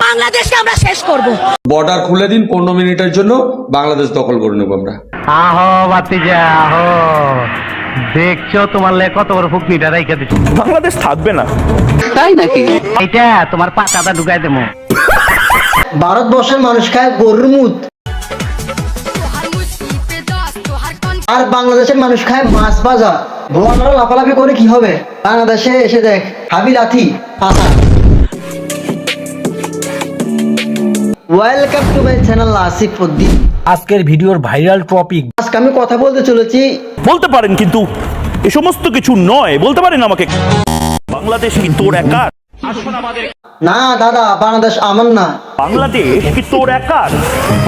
বাংলাদেশকে আমরা শেষ করব। বর্ডার খুলে দিন 15 মিনিটের জন্য, বাংলাদেশ দখল করে নেব আমরা। আহো বাতিজা আহো, দেখছো তোমার লে কত বড় ফুকনিটা রাইখা দিচ্ছ। বাংলাদেশ থাকবে না, তাই নাকি? এটা তোমার পাতাটা ঢুকাই দেবো। ভারতবর্ষের মানুষ খায় গরুর মুত, আর বাংলাদেশের মানুষ খায় মাছ ভাজা। ভোয়ারা লাফালাফি করে কি হবে? বাংলাদেশে এসে দেখ হাবি লাথি পাতা। Welcome to my channel Asif Uddin. আজকের ভিডিওর ভাইরাল টপিক, আজকে আমি কথা বলতে চলেছি। বলতে পারেন কিন্তু এ সমস্ত কিছু নয়, বলতে পারেন আমাকে বাংলাদেশ কি তোর একার? না দাদা, বাংলাদেশ আমার না। বাংলাদেশ কি তোর একার?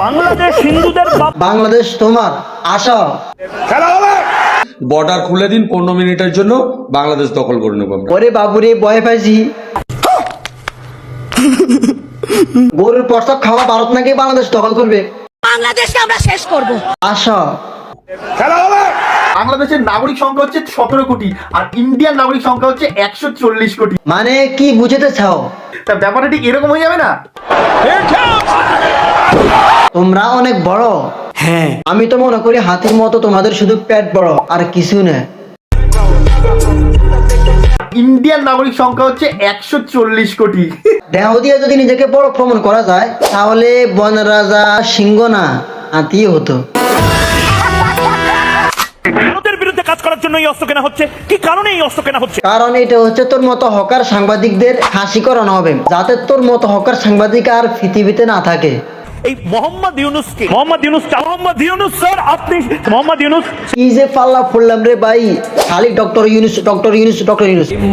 বাংলাদেশ হিন্দুদের বাংলাদেশ তোমার। আসো বর্ডার খুলে দিন 15 মিনিটের জন্য, বাংলাদেশ দখল করে নেব আমরা। ওরে বাবুরে, ভয় পাইছি। গরুর প্রস্তাব খাওয়া ভারত নাকি বাংলাদেশ দখল করবে? বাংলাদেশকে আমরা শেষ করব। আসো। বাংলাদেশের নাগরিক সংখ্যা হচ্ছে 17 কোটি আর ইন্ডিয়ান নাগরিক সংখ্যা হচ্ছে 140 কোটি। মানে কি বুঝতে চাও? তা ব্যাপারটা ঠিক এরকম হয়ে যাবে না? তোমরা অনেক বড়। হ্যাঁ, আমি তো মনে করি হাতির মতো তোমাদের শুধু পেট বড়, আর কিছু না। ইন্ডিয়ান নাগরিক সংখ্যা হচ্ছে 140 কোটি। দেহ দিয়ে যদি নিজেকে বড় প্রমাণ করা যায়, তাহলে বন রাজা সিংহ না হাতি হতো। ভারতের বিরুদ্ধে কাজ করার জন্য এই অস্ত্র কেনা হচ্ছে। কি কারণে এই অস্ত্র কেনা হচ্ছে? কারণ এটা হচ্ছে তোর মতো হকার সাংবাদিকদের ফাঁসি করানো হবে, যাতে তোর মতো হকার সাংবাদিক আর পৃথিবীতে না থাকে। এই মোহাম্মদ ইউনূস স্যার, আপনি মোহাম্মদ ইউনূস কি যে পাল্লা ফুললাম রে ভাই, খালি ডক্টর ইউনূস।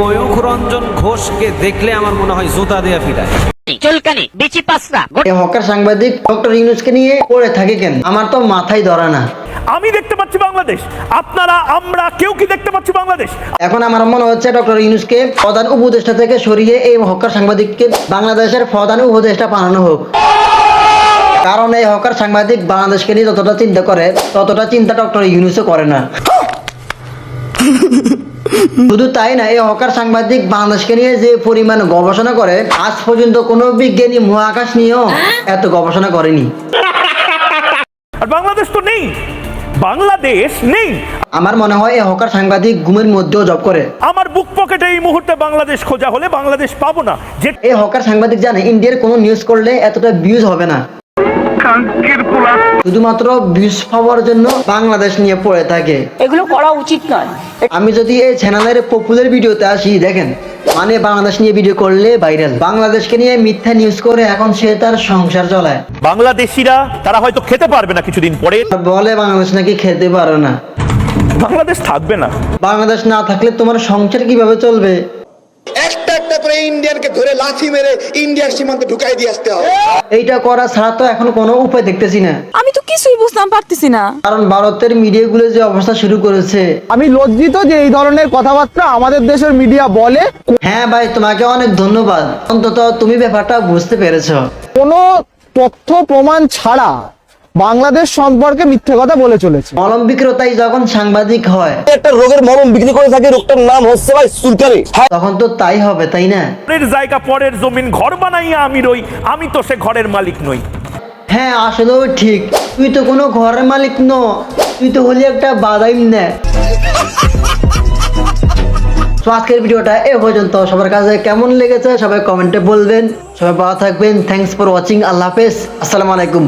ময়ূখ রঞ্জন ঘোষকে দেখলে আমার মনে হয় জুতা দেয়া ফিরায়। চুলকানি বিচি পাসরা। এই হকার সাংবাদিক ডক্টর ইউনূসকে নিয়ে পড়ে থাকে কেন? আমার তো মাথায় ধরে না। আমি দেখতে পাচ্ছি বাংলাদেশ, আপনারা আমরা কেউ কি দেখতে পাচ্ছি বাংলাদেশ? এখন আমার মনে হচ্ছে ডক্টর ইউনূসকে প্রধান উপদেষ্টা থেকে সরিয়ে এই হকার সাংবাদিককে বাংলাদেশের প্রধান উপদেষ্টা বানানো হোক। কারণ এই হকার সাংবাদিক বাংলাদেশকে নিয়ে যতটা চিন্তা করে, ততটা চিন্তা ডক্টর ইউনূসও করে না। শুধু তাই না, এই হকার সাংবাদিক বাংলাদেশকে নিয়ে যে পরিমাণ গবেষণা করে, আজ পর্যন্ত কোনো বিজ্ঞানী মহাকাশ নিয়েও এত গবেষণা করেনি। আর বাংলাদেশ তো নেই, বাংলাদেশ নেই। আমার মনে হয় এই হকার সাংবাদিক ঘুমের মধ্যেও জব করে। আমার বুক পকেটে এই মুহূর্তে বাংলাদেশ খোঁজা হলে বাংলাদেশ পাবো না। যে এই হকার সাংবাদিক জানে ইন্ডিয়ার কোনো নিউজ করলে এতটা ভিউজ হবে না, শুধুমাত্র ভিউজ পাওয়ার জন্য বাংলাদেশ নিয়ে পড়ে থাকে। এগুলো করা উচিত নয়। আমি যদি এই চ্যানেলের পপুলার ভিডিওতে আসি, দেখেন মানে বাংলাদেশ নিয়ে ভিডিও করলে ভাইরাল, বাংলাদেশকে নিয়ে মিথ্যা নিউজ করে এখন সে তার সংসার চালায়। বাংলাদেশিরা তারা হয়তো খেতে পারবে না কিছুদিন পরে, বলে বাংলাদেশ নাকি খেতে পারে না। বাংলাদেশ থাকবে না। বাংলাদেশ না থাকলে তোমার সংসার কিভাবে চলবে? একটা একটা করে ইন্ডিয়ানকে ধরে লাথি মেরে ইন্ডিয়ার সীমান্তে ঢুকাই দিয়ে আসতে হবে। এইটা করা ছাড়া তো এখন কোনো উপায় দেখতেছি না। আমি তো কিছুই বুঝতাম পারতেছি না, কারণ ভারতের মিডিয়াগুলো যে অবস্থা শুরু করেছে। আমি লজ্জিত যে এই ধরনের কথাবার্তা আমাদের দেশের মিডিয়া বলে। হ্যাঁ ভাই, তোমাকে অনেক ধন্যবাদ, অন্তত তুমি ব্যাপারটা বুঝতে পেরেছো। কোনো তথ্য প্রমাণ ছাড়া বাংলাদেশ সম্পর্কে মিথ্যে কথা বলে চলেছে। মলম বিক্রেতাই যখন সাংবাদিক হয়, একটা রোগের মলম বিক্রি করে থাকে, রোগটার নাম হচ্ছে ভাই চুলকানি। তখন তো তাই হবে, তাই না? পরের জায়গা পরের জমিন ঘর বানাইয়া আমি রই, আমি তো সে ঘরের মালিক নই। হ্যাঁ, আসলেও ঠিক। তুই তো কোনো ঘরের মালিক ন, তুই তো হলি একটা বাদাইম না। তো আজকের ভিডিওটা এ পর্যন্ত। সবার কাছে কেমন লেগেছে সবাই কমেন্টে বলবেন। সবাই ভালো থাকবেন। Thanks for watching. আল্লাহ হাফেজ। আসসালামু আলাইকুম।